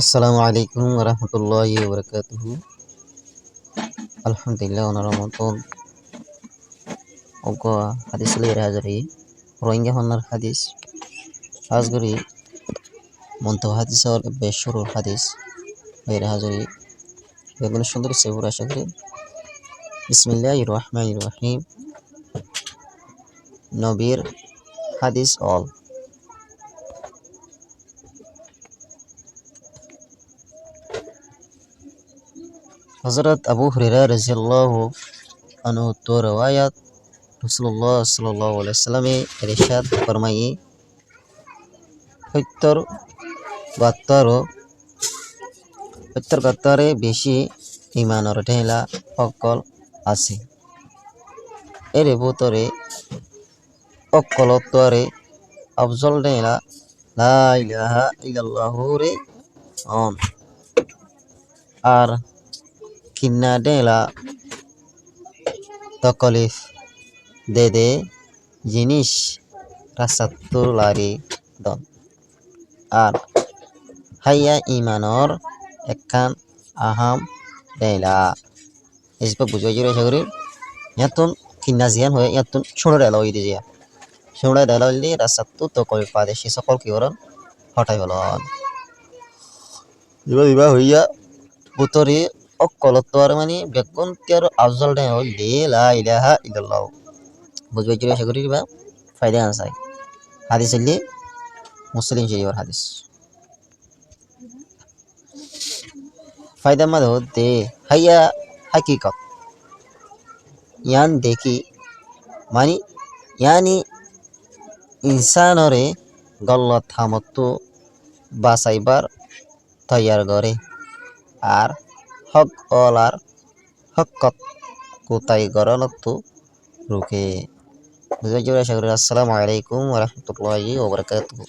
আসসালামু আলাইকুম রহমতুল্লাহি ওবরাকাতুহু। Alhamdulillah on Ramadan ogo hadis lere hazari rohingya honnar hadis azgari monto hadis or beshurul hadis lere hazari begun সুন্দর সেবুর আশা করি বিসমিল্লাহির রহমানির রহিম নবীর হাদিস অল হযরত আবু হুরায়রা রাদিয়াল্লাহু আনহু তো রওয়ায়াত রাসূলুল্লাহ সাল্লাল্লাহু আলাইহি সাল্লামে ইরশাদ ফরমায়ে ৭০-৭২ বেশি ইমানৰ ঢেলা অকল আছে এর ভিতরে অকলতরে আফজল ঢেলা লা ইলাহা ইল্লাল্লাহু রে অন আর কিন্না ঢেলা তকলিফ দে জিনিস রাসাত্তু লারি দন আর হাইয়া ইমানর একখান আহাম ঢেলা এসব বুঝাই জুড়ে আশা করি ইয়াতুন কিন্না জিয়ান হয়ে ইয়াতুন ছোড়া ঢেলা হয়ে দিয়ে ছোড়া ঢেলা হইলে রাসাত্তু তকলিফ পাদে সে সকল কি করন হটাই হলন বিবাহ হইয়া বুতরে অকলতর মানে বেগুন তিয়ার আফজল ঢেলা হইলে লা ইলাহা ইল্লাল্লাহ বুঝবাই জুড়ে আশা করি বা ফায়দা আনসাই হাদিস হইলে মুসলিম শরীফের হাদিস ফায়দা মাদ হতে হাইয়া হাকিকত ইয়ান দেখি মানে ইয়ানি ইনসানরে গল্লত থামত্তু বাসাইবার তৈয়ার করে আর হক অলার হকত কোতাই গরলত্তু রুখে বুঝাই জোরে আশা করি আসসালামু আলাইকুম ওয়া রাহমাতুল্লাহি ওয়া বারাকাতুহু।